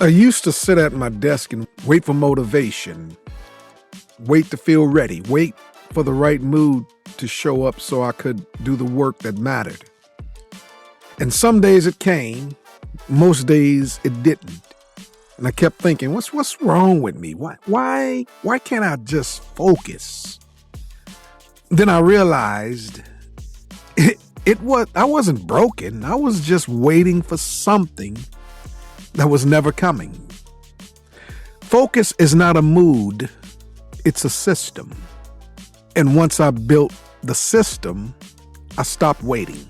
I used to sit at my desk and wait for motivation, wait to feel ready, wait for the right mood to show up so I could do the work that mattered. And some days it came, most days it didn't. And I kept thinking, what's wrong with me? Why can't I just focus? Then I realized I wasn't broken. I was just waiting for something that was never coming. Focus is not a mood, it's a system. And once I built the system, I stopped waiting.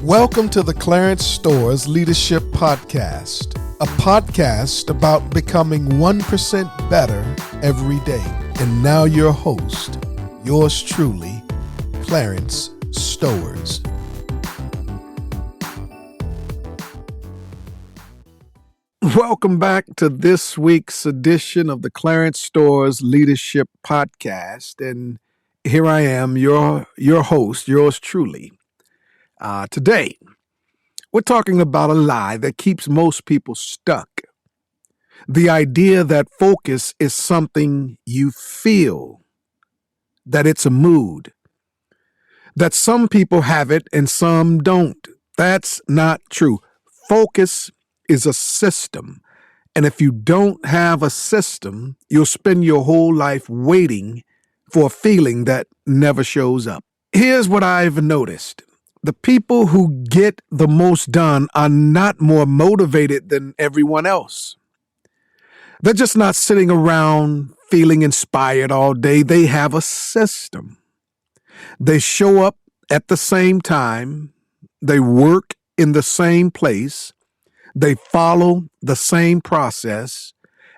Welcome to the Clarence Stowers Leadership Podcast, a podcast about becoming 1% better every day. And now your host, yours truly, Clarence Stowers. Welcome back to this week's edition of the Clarence Stowers Leadership Podcast. And here I am, your host, yours truly. Today, we're talking about a lie that keeps most people stuck. The idea that focus is something you feel, that it's a mood, that some people have it and some don't. That's not true. Focus is a system. And if you don't have a system, you'll spend your whole life waiting for a feeling that never shows up. Here's what I've noticed. The people who get the most done are not more motivated than everyone else. They're just not sitting around feeling inspired all day. They have a system. They show up at the same time. They work in the same place. They follow the same process,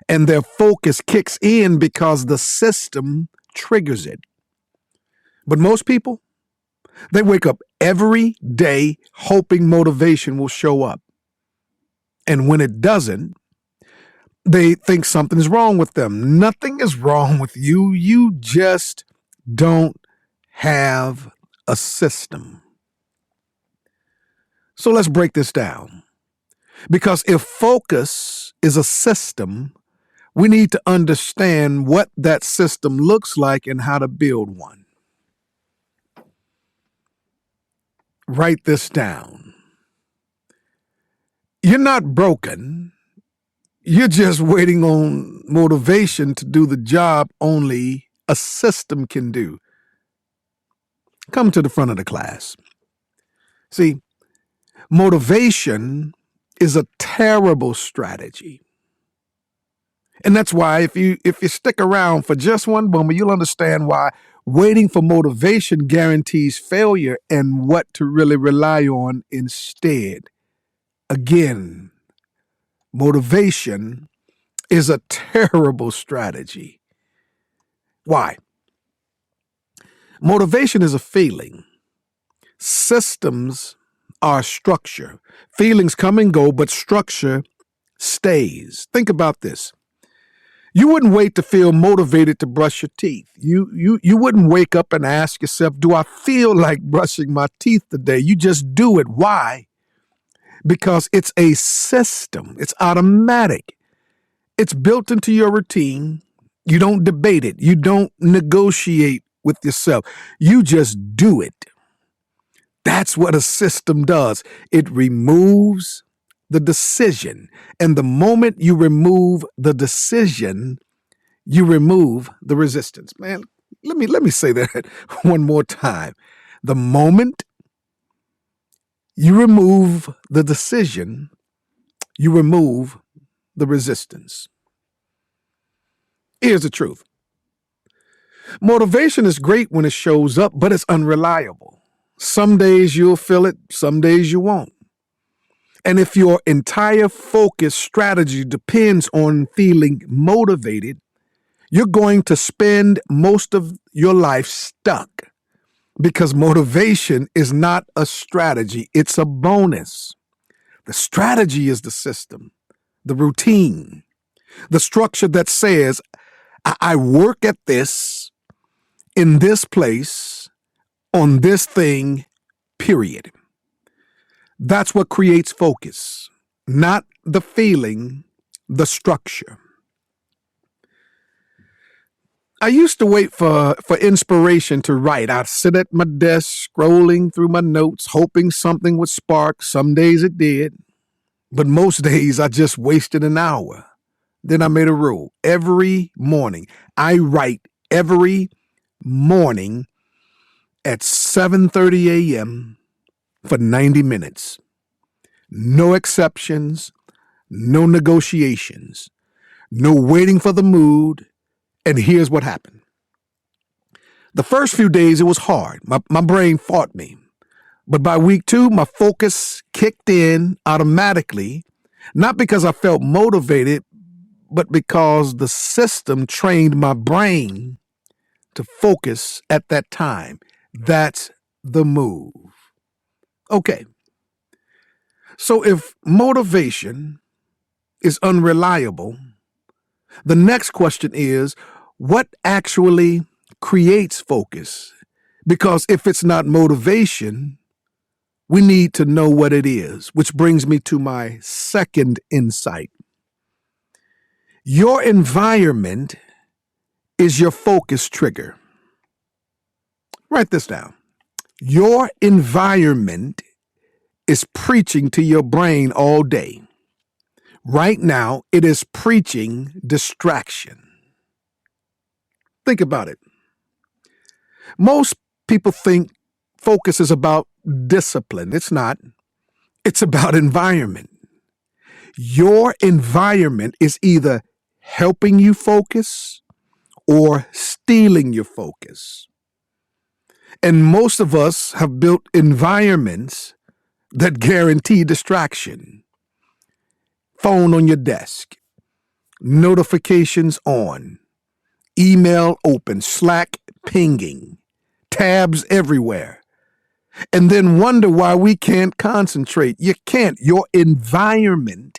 and their focus kicks in because the system triggers it. But most people, they wake up every day hoping motivation will show up. And when it doesn't, they think something's wrong with them. Nothing is wrong with you. You just don't have a system. So let's break this down. Because if focus is a system, we need to understand what that system looks like and how to build one. Write this down. You're not broken. You're just waiting on motivation to do the job only a system can do. Come to the front of the class. See, motivation is a terrible strategy. And that's why if you stick around for just one moment, you'll understand why waiting for motivation guarantees failure and what to really rely on instead. Again, motivation is a terrible strategy. Why? Motivation is a feeling. Systems are structure. Feelings come and go, but structure stays. Think about this. You wouldn't wait to feel motivated to brush your teeth. You wouldn't wake up and ask yourself, do I feel like brushing my teeth today? You just do it. Why? Because it's a system. It's automatic. It's built into your routine. You don't debate it. You don't negotiate with yourself. You just do it. That's what a system does. It removes the decision. And the moment you remove the decision, you remove the resistance. Man, let me say that one more time. The moment you remove the decision, you remove the resistance. Here's the truth. Motivation is great when it shows up, but it's unreliable. Some days you'll feel it, some days you won't. And if your entire focus strategy depends on feeling motivated, you're going to spend most of your life stuck because motivation is not a strategy, it's a bonus. The strategy is the system, the routine, the structure that says, I work at this, in this place, on this thing, period. That's what creates focus. not the feeling, the structure. I used to wait for inspiration to write. I'd sit at my desk scrolling through my notes, hoping something would spark. Some days it did, but most days I just wasted an hour. Then I made a rule. Every morning, I write every morning at 7:30 a.m. for 90 minutes. No exceptions, no negotiations, no waiting for the mood. And here's what happened. The first few days, it was hard. My brain fought me. But by week 2, my focus kicked in automatically, not because I felt motivated, but because the system trained my brain to focus at that time. That's the move. Okay. So if motivation is unreliable, the next question is, what actually creates focus? Because if it's not motivation, we need to know what it is, which brings me to my second insight. Your environment is your focus trigger. Write this down. Your environment is preaching to your brain all day. Right now, it is preaching distraction. Think about it. Most people think focus is about discipline. It's not. It's about environment. Your environment is either helping you focus or stealing your focus. And most of us have built environments that guarantee distraction. Phone on your desk, notifications on, email open, Slack pinging, tabs everywhere, and then wonder why we can't concentrate. You can't. Your environment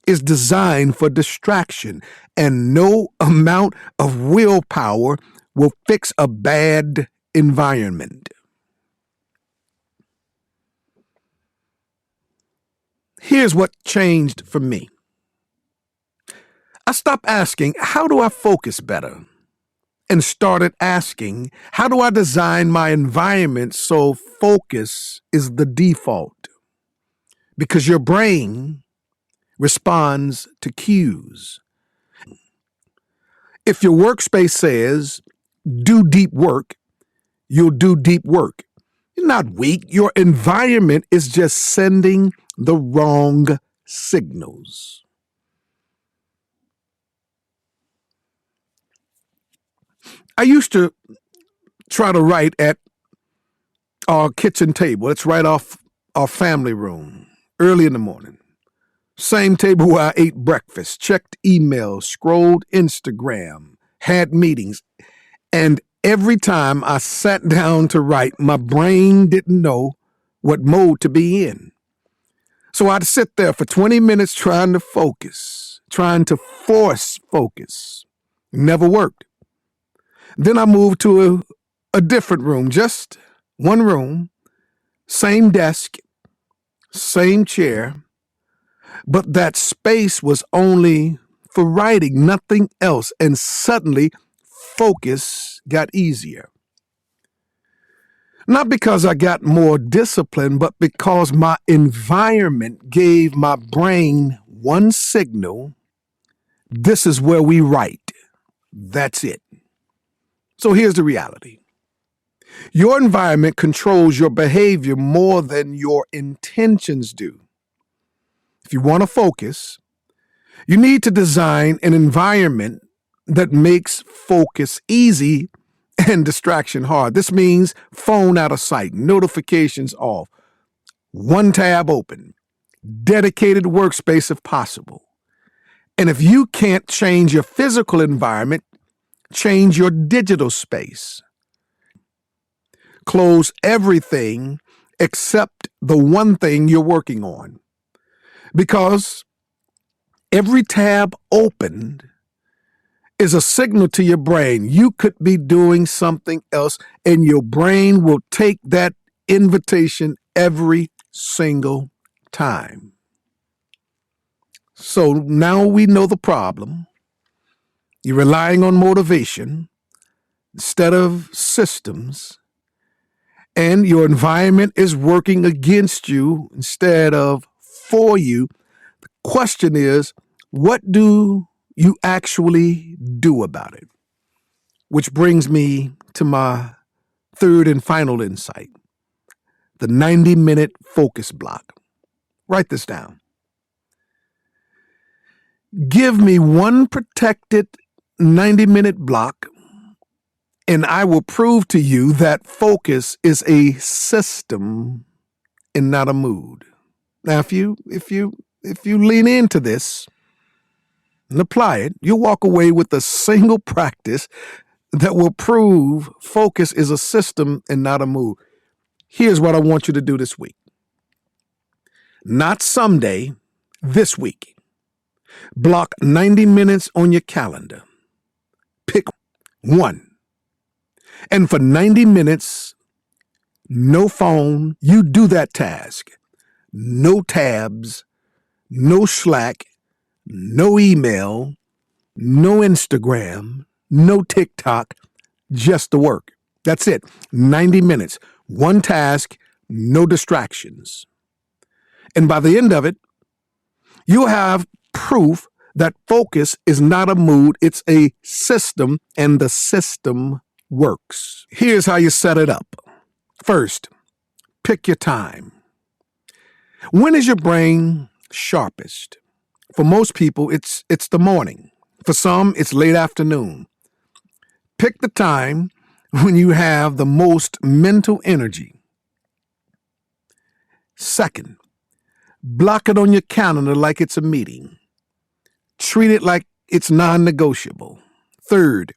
is designed for distraction, and no amount of willpower will fix a bad environment. Here's what changed for me. I stopped asking, how do I focus better? And started asking, how do I design my environment so focus is the default? Because your brain responds to cues. If your workspace says, do deep work, you'll do deep work. You're not weak. Your environment is just sending the wrong signals. I used to try to write at our kitchen table. It's right off our family room, early in the morning. Same table where I ate breakfast, checked emails, scrolled Instagram, had meetings. And every time I sat down to write, my brain didn't know what mode to be in. So I'd sit there for 20 minutes trying to focus, trying to force focus. Never worked. Then I moved to a different room, just one room, same desk, same chair, but that space was only for writing, nothing else. And suddenly, focus got easier. Not because I got more discipline, but because my environment gave my brain one signal. This is where we write. That's it. So here's the reality. Your environment controls your behavior more than your intentions do. If you want to focus, you need to design an environment that makes focus easy and distraction hard. This means phone out of sight, notifications off, one tab open, dedicated workspace if possible. And if you can't change your physical environment, change your digital space. Close everything except the one thing you're working on. Because every tab opened is a signal to your brain. You could be doing something else, and your brain will take that invitation every single time. So now we know the problem. You're relying on motivation instead of systems, and your environment is working against you instead of for you. The question is, what do you actually do about it? Which brings me to my third and final insight, the 90-minute focus block. Write this down. Give me one protected 90-minute block, and I will prove to you that focus is a system and not a mood. Now, if you lean into this and apply it, you'll walk away with a single practice that will prove focus is a system and not a mood. Here's what I want you to do this week. Not someday, this week. Block 90 minutes on your calendar. Pick one. And for 90 minutes, no phone, you do that task. No tabs, no Slack, no email, no Instagram, no TikTok, just the work. That's it. 90 minutes, one task, no distractions. And by the end of it, you'll have proof that focus is not a mood, it's a system, and the system works. Here's how you set it up. First, pick your time. When is your brain sharpest? For most people, it's the morning. For some, it's late afternoon. Pick the time when you have the most mental energy. Second, block it on your calendar like it's a meeting. Treat it like it's non-negotiable. Third,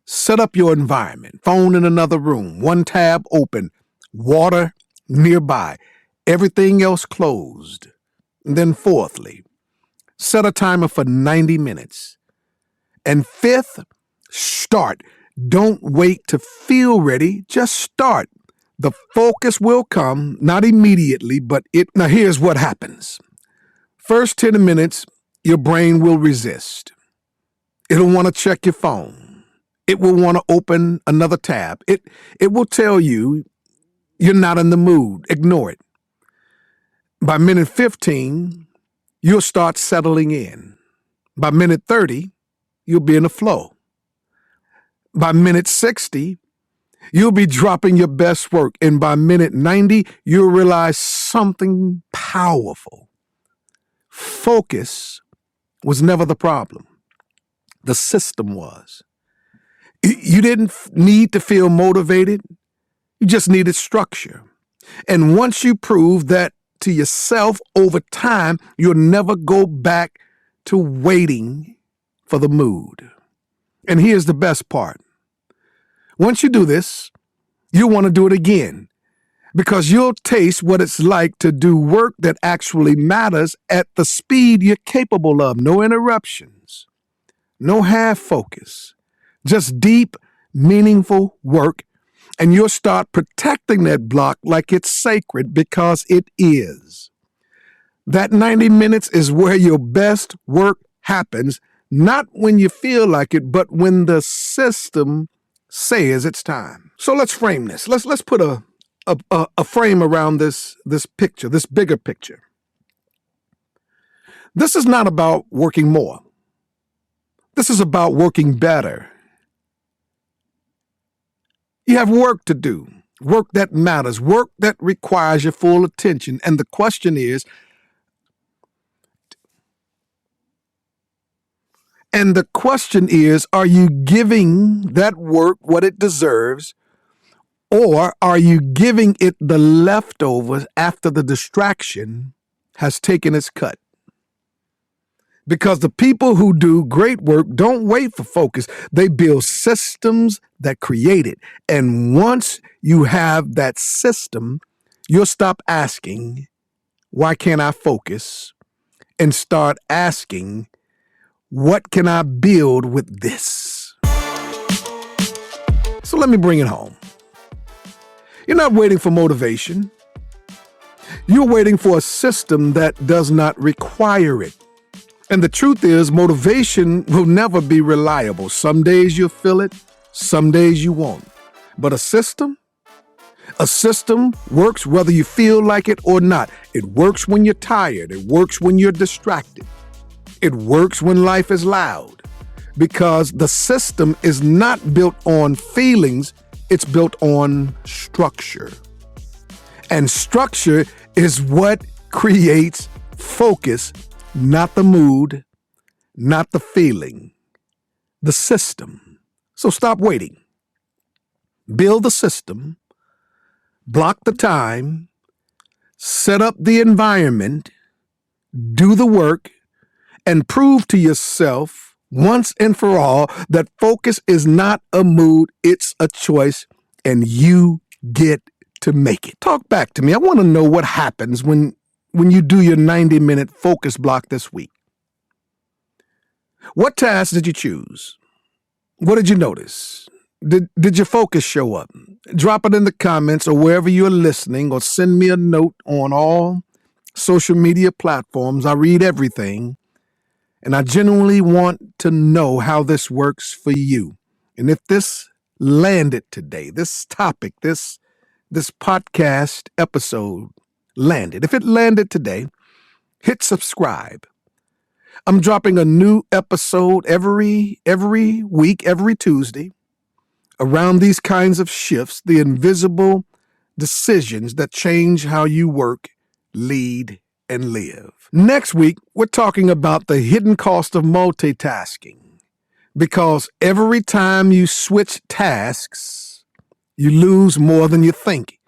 set up your environment. Phone in another room, one tab open, water nearby, everything else closed. And then fourthly, set a timer for 90 minutes. And fifth, start. Don't wait to feel ready, just start. The focus will come, not immediately, but now here's what happens. First 10 minutes, your brain will resist. It'll want to check your phone. It will want to open another tab. It will tell you you're not in the mood. Ignore it. By minute 15, you'll start settling in. By minute 30, you'll be in a flow. By minute 60, you'll be dropping your best work. And by minute 90, you'll realize something powerful. Focus was never the problem. The system was. You didn't need to feel motivated. You just needed structure. And once you prove that to yourself over time, you'll never go back to waiting for the mood. And here's the best part. Once you do this, you'll want to do it again, because you'll taste what it's like to do work that actually matters at the speed you're capable of. No interruptions, no half focus, just deep, meaningful work. And you'll start protecting that block like it's sacred, because it is. That 90 minutes is where your best work happens, not when you feel like it, but when the system says it's time. So let's frame this. Let's put a frame around this picture, this bigger picture. This is not about working more. This is about working better. You have work to do, work that matters, work that requires your full attention. And the question is, are you giving that work what it deserves, or are you giving it the leftovers after the distraction has taken its cut? Because the people who do great work don't wait for focus. They build systems that create it. And once you have that system, you'll stop asking, why can't I focus? And start asking, what can I build with this? So let me bring it home. You're not waiting for motivation. You're waiting for a system that does not require it. And the truth is, motivation will never be reliable. Some days you'll feel it, some days you won't. But a system works whether you feel like it or not. It works when you're tired. It works when you're distracted. It works when life is loud. Because the system is not built on feelings, it's built on structure. And structure is what creates focus, not the mood, not the feeling, the system. So stop waiting. Build the system, block the time, set up the environment, do the work, and prove to yourself once and for all that focus is not a mood, it's a choice, and you get to make it. Talk back to me. I want to know what happens when you do your 90-minute focus block this week. What tasks did you choose? What did you notice? Did your focus show up? Drop it in the comments or wherever you're listening, or send me a note on all social media platforms. I read everything, and I genuinely want to know how this works for you. And if this landed today, this topic, this podcast episode landed, if it landed today, hit subscribe. I'm dropping a new episode every week, every Tuesday, around these kinds of shifts, the invisible decisions that change how you work, lead, and live. Next week, we're talking about the hidden cost of multitasking, because every time you switch tasks, you lose more than you think.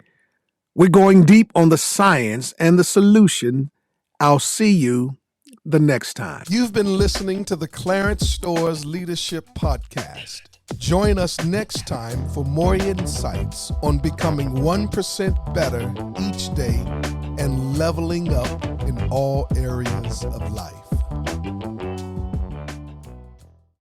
We're going deep on the science and the solution. I'll see you the next time. You've been listening to the Clarence Stowers Leadership Podcast. Join us next time for more insights on becoming 1% better each day and leveling up in all areas of life.